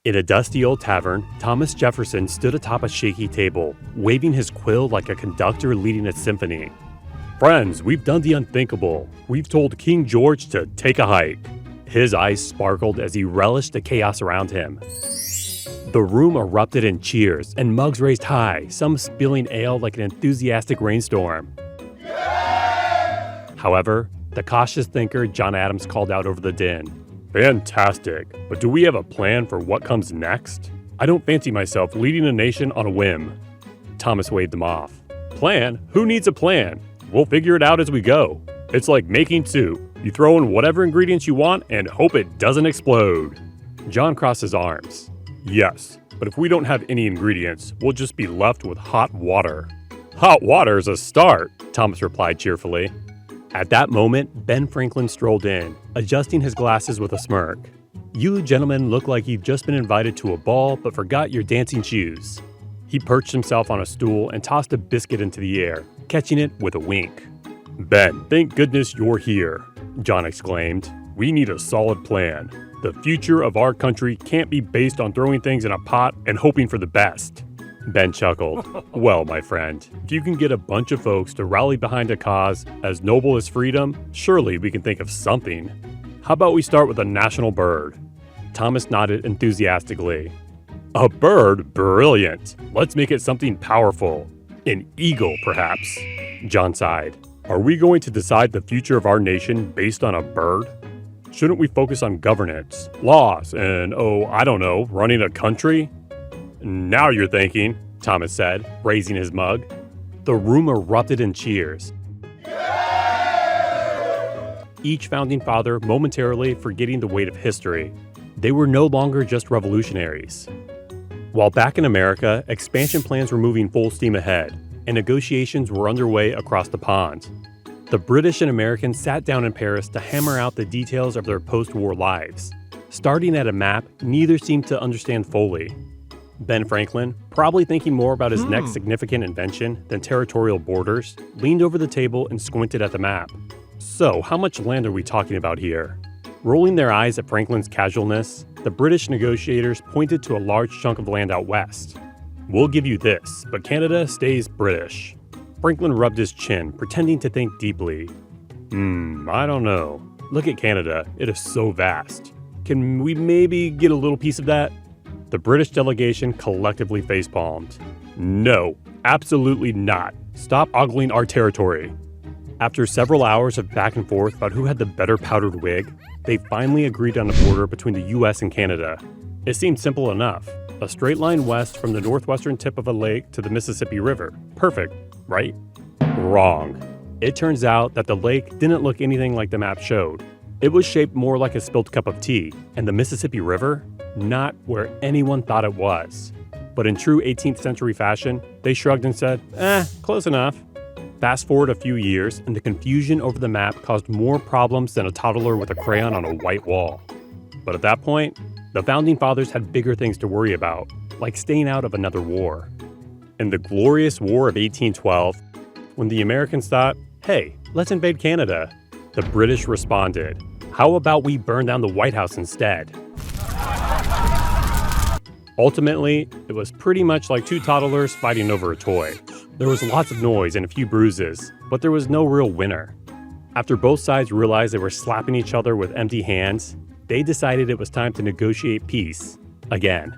In a dusty old tavern, Thomas Jefferson stood atop a shaky table, waving his quill like a conductor leading a symphony. "Friends, we've done the unthinkable. We've told King George to take a hike." His eyes sparkled as he relished the chaos around him. The room erupted in cheers, and mugs raised high, some spilling ale like an enthusiastic rainstorm. However, the cautious thinker John Adams called out over the din. "Fantastic, but do we have a plan for what comes next? I don't fancy myself leading a nation on a whim." Thomas waved him off. "Plan? Who needs a plan? We'll figure it out as we go. It's like making soup. You throw in whatever ingredients you want and hope it doesn't explode." John crossed his arms. "Yes, but if we don't have any ingredients, we'll just be left with hot water." "Hot water's a start," Thomas replied cheerfully. At that moment, Ben Franklin strolled in, adjusting his glasses with a smirk. "You gentlemen look like you've just been invited to a ball but forgot your dancing shoes." He perched himself on a stool and tossed a biscuit into the air, catching it with a wink. "Ben, thank goodness you're here," John exclaimed. "We need a solid plan. The future of our country can't be based on throwing things in a pot and hoping for the best." Ben chuckled. "Well, my friend, if you can get a bunch of folks to rally behind a cause as noble as freedom, surely we can think of something. How about we start with a national bird?" Thomas nodded enthusiastically. "A bird? Brilliant! Let's make it something powerful. An eagle, perhaps." John sighed. "Are we going to decide the future of our nation based on a bird? Shouldn't we focus on governance, laws, and, running a country?" "Now you're thinking," Thomas said, raising his mug. The room erupted in cheers. Each founding father momentarily forgetting the weight of history. They were no longer just revolutionaries. While back in America, expansion plans were moving full steam ahead, and negotiations were underway across the pond. The British and Americans sat down in Paris to hammer out the details of their post-war lives. Starting at a map, neither seemed to understand fully. Ben Franklin, probably thinking more about his next significant invention than territorial borders, leaned over the table and squinted at the map. "So, how much land are we talking about here?" Rolling their eyes at Franklin's casualness, the British negotiators pointed to a large chunk of land out west. "We'll give you this, but Canada stays British." Franklin rubbed his chin, pretending to think deeply. I don't know. Look at Canada. It is so vast. Can we maybe get a little piece of that?" The British delegation collectively facepalmed. "No, absolutely not. Stop ogling our territory." After several hours of back and forth about who had the better powdered wig, they finally agreed on a border between the US and Canada. It seemed simple enough. A straight line west from the northwestern tip of a lake to the Mississippi River. Perfect, right? Wrong. It turns out that the lake didn't look anything like the map showed. It was shaped more like a spilled cup of tea, and the Mississippi River, not where anyone thought it was. But in true 18th century fashion, they shrugged and said, close enough. Fast forward a few years, and the confusion over the map caused more problems than a toddler with a crayon on a white wall. But at that point, the Founding Fathers had bigger things to worry about, like staying out of another war. In the glorious War of 1812, when the Americans thought, "Hey, let's invade Canada," the British responded, "How about we burn down the White House instead?" Ultimately, it was pretty much like two toddlers fighting over a toy. There was lots of noise and a few bruises, but there was no real winner. After both sides realized they were slapping each other with empty hands, they decided it was time to negotiate peace again.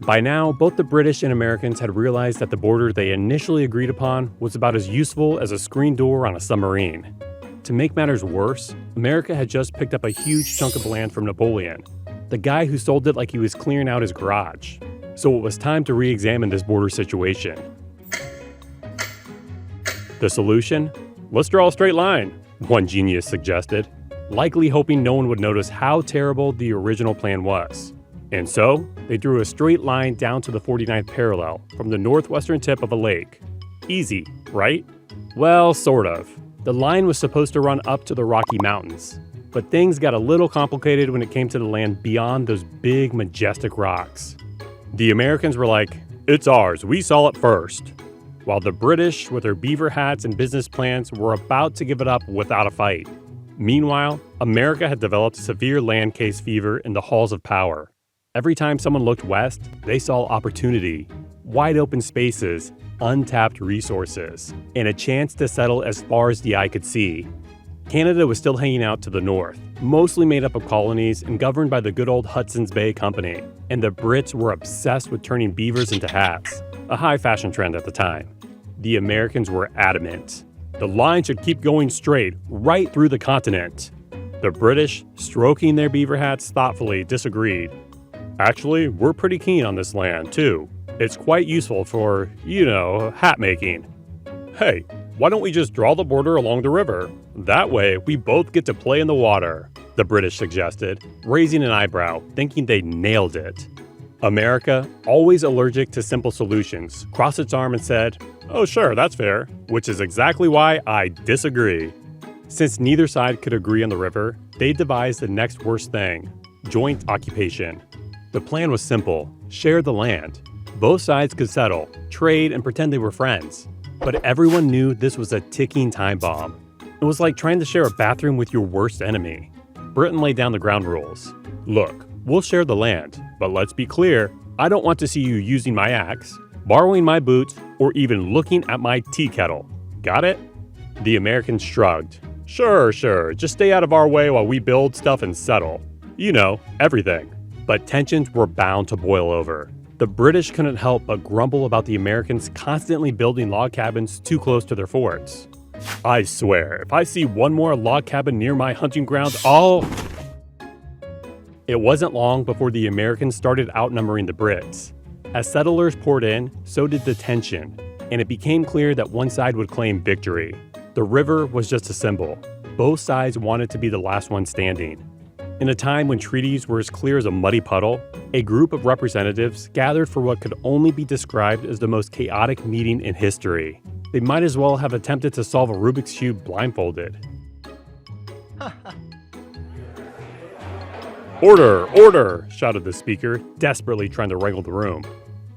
By now, both the British and Americans had realized that the border they initially agreed upon was about as useful as a screen door on a submarine. To make matters worse, America had just picked up a huge chunk of land from Napoleon, the guy who sold it like he was clearing out his garage. So it was time to re-examine this border situation. The solution? Let's draw a straight line, one genius suggested, likely hoping no one would notice how terrible the original plan was. And so, they drew a straight line down to the 49th parallel from the northwestern tip of a lake. Easy, right? Well, sort of. The line was supposed to run up to the Rocky Mountains, but things got a little complicated when it came to the land beyond those big, majestic rocks. The Americans were like, "It's ours, we saw it first," while the British, with their beaver hats and business plans, were about to give it up without a fight. Meanwhile, America had developed severe land case fever in the halls of power. Every time someone looked west, they saw opportunity, wide open spaces, untapped resources, and a chance to settle as far as the eye could see. Canada was still hanging out to the north, mostly made up of colonies and governed by the good old Hudson's Bay Company, and the Brits were obsessed with turning beavers into hats, a high fashion trend at the time. The Americans were adamant. The line should keep going straight, right through the continent. The British, stroking their beaver hats thoughtfully, disagreed. Actually, we're pretty keen on this land, too. It's quite useful for, hat making. Hey, why don't we just draw the border along the river? That way, we both get to play in the water, the British suggested, raising an eyebrow, thinking they nailed it. America, always allergic to simple solutions, crossed its arm and said, "Oh sure, that's fair," which is exactly why I disagree. Since neither side could agree on the river, they devised the next worst thing: joint occupation. The plan was simple: share the land. Both sides could settle, trade, and pretend they were friends. But everyone knew this was a ticking time bomb. It was like trying to share a bathroom with your worst enemy. Britain laid down the ground rules. Look, we'll share the land, but let's be clear, I don't want to see you using my axe, borrowing my boots, or even looking at my tea kettle. Got it? The Americans shrugged. Sure, just stay out of our way while we build stuff and settle. Everything. But tensions were bound to boil over. The British couldn't help but grumble about the Americans constantly building log cabins too close to their forts. I swear, if I see one more log cabin near my hunting grounds, It wasn't long before the Americans started outnumbering the Brits. As settlers poured in, so did the tension, and it became clear that one side would claim victory. The river was just a symbol. Both sides wanted to be the last one standing. In a time when treaties were as clear as a muddy puddle, a group of representatives gathered for what could only be described as the most chaotic meeting in history. They might as well have attempted to solve a Rubik's Cube blindfolded. Order, shouted the speaker, desperately trying to wrangle the room.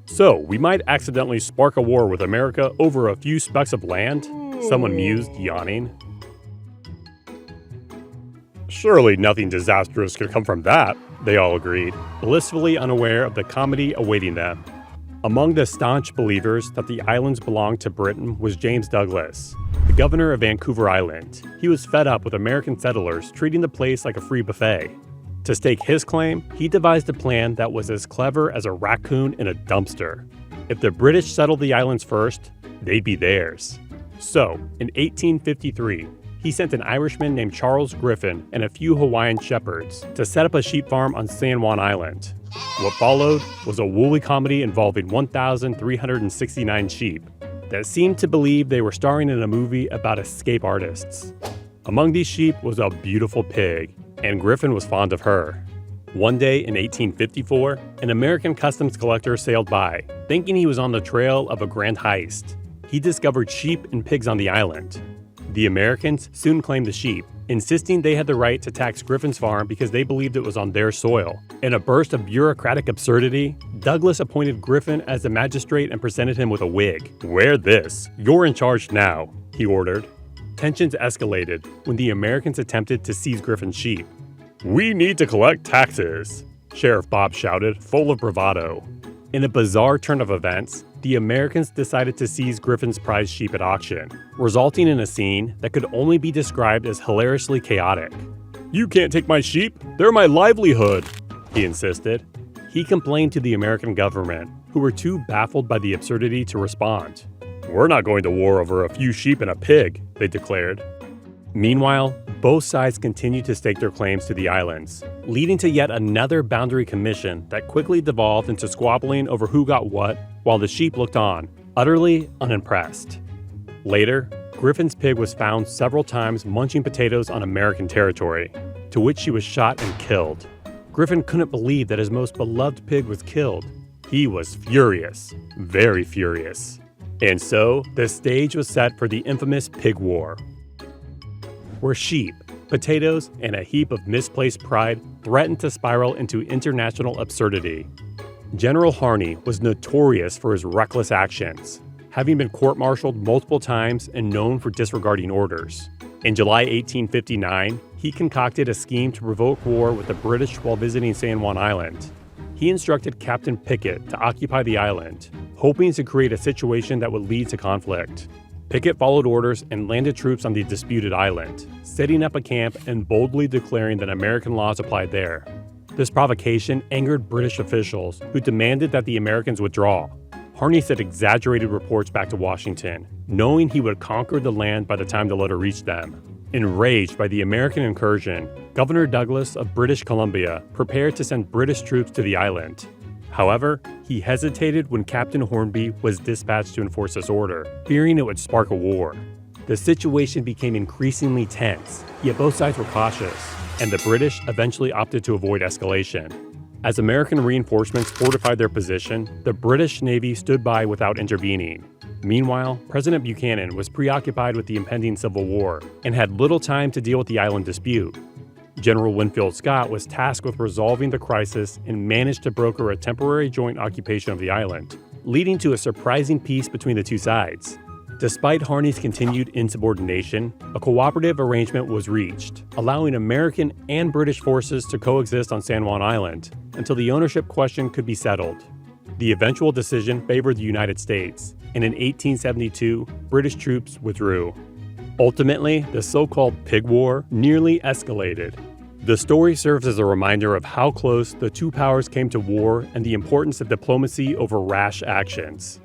So, we might accidentally spark a war with America over a few specks of land? Someone mused, yawning. Surely nothing disastrous could come from that, they all agreed, blissfully unaware of the comedy awaiting them. Among the staunch believers that the islands belonged to Britain was James Douglas, the governor of Vancouver Island. He was fed up with American settlers treating the place like a free buffet. To stake his claim, he devised a plan that was as clever as a raccoon in a dumpster. If the British settled the islands first, they'd be theirs. So, in 1853, he sent an Irishman named Charles Griffin and a few Hawaiian shepherds to set up a sheep farm on San Juan Island. What followed was a woolly comedy involving 1,369 sheep that seemed to believe they were starring in a movie about escape artists. Among these sheep was a beautiful pig, and Griffin was fond of her. One day in 1854, an American customs collector sailed by, thinking he was on the trail of a grand heist. He discovered sheep and pigs on the island. The Americans soon claimed the sheep, insisting they had the right to tax Griffin's farm because they believed it was on their soil. In a burst of bureaucratic absurdity, Douglas appointed Griffin as the magistrate and presented him with a wig. "Wear this. You're in charge now," he ordered. Tensions escalated when the Americans attempted to seize Griffin's sheep. "We need to collect taxes," Sheriff Bob shouted, full of bravado. In a bizarre turn of events, the Americans decided to seize Griffin's prize sheep at auction, resulting in a scene that could only be described as hilariously chaotic. "You can't take my sheep! They're my livelihood!" he insisted. He complained to the American government, who were too baffled by the absurdity to respond. "We're not going to war over a few sheep and a pig," they declared. Meanwhile, both sides continued to stake their claims to the islands, leading to yet another boundary commission that quickly devolved into squabbling over who got what, while the sheep looked on, utterly unimpressed. Later, Griffin's pig was found several times munching potatoes on American territory, to which she was shot and killed. Griffin couldn't believe that his most beloved pig was killed. He was furious, very furious. And so, the stage was set for the infamous Pig War, where sheep, potatoes, and a heap of misplaced pride threatened to spiral into international absurdity. General Harney was notorious for his reckless actions, having been court-martialed multiple times and known for disregarding orders. In July 1859, he concocted a scheme to provoke war with the British while visiting San Juan Island. he instructed Captain Pickett to occupy the island, hoping to create a situation that would lead to conflict. Pickett followed orders and landed troops on the disputed island, setting up a camp and boldly declaring that American laws applied there. This provocation angered British officials, who demanded that the Americans withdraw. Harney sent exaggerated reports back to Washington, knowing he would conquer the land by the time the letter reached them. Enraged by the American incursion, Governor Douglas of British Columbia prepared to send British troops to the island. However, he hesitated when Captain Hornby was dispatched to enforce this order, fearing it would spark a war. The situation became increasingly tense, yet both sides were cautious, and the British eventually opted to avoid escalation. As American reinforcements fortified their position, the British Navy stood by without intervening. Meanwhile, President Buchanan was preoccupied with the impending Civil War and had little time to deal with the island dispute. General Winfield Scott was tasked with resolving the crisis and managed to broker a temporary joint occupation of the island, leading to a surprising peace between the two sides. Despite Harney's continued insubordination, a cooperative arrangement was reached, allowing American and British forces to coexist on San Juan Island until the ownership question could be settled. The eventual decision favored the United States, and in 1872, British troops withdrew. Ultimately, the so-called Pig War nearly escalated. The story serves as a reminder of how close the two powers came to war and the importance of diplomacy over rash actions.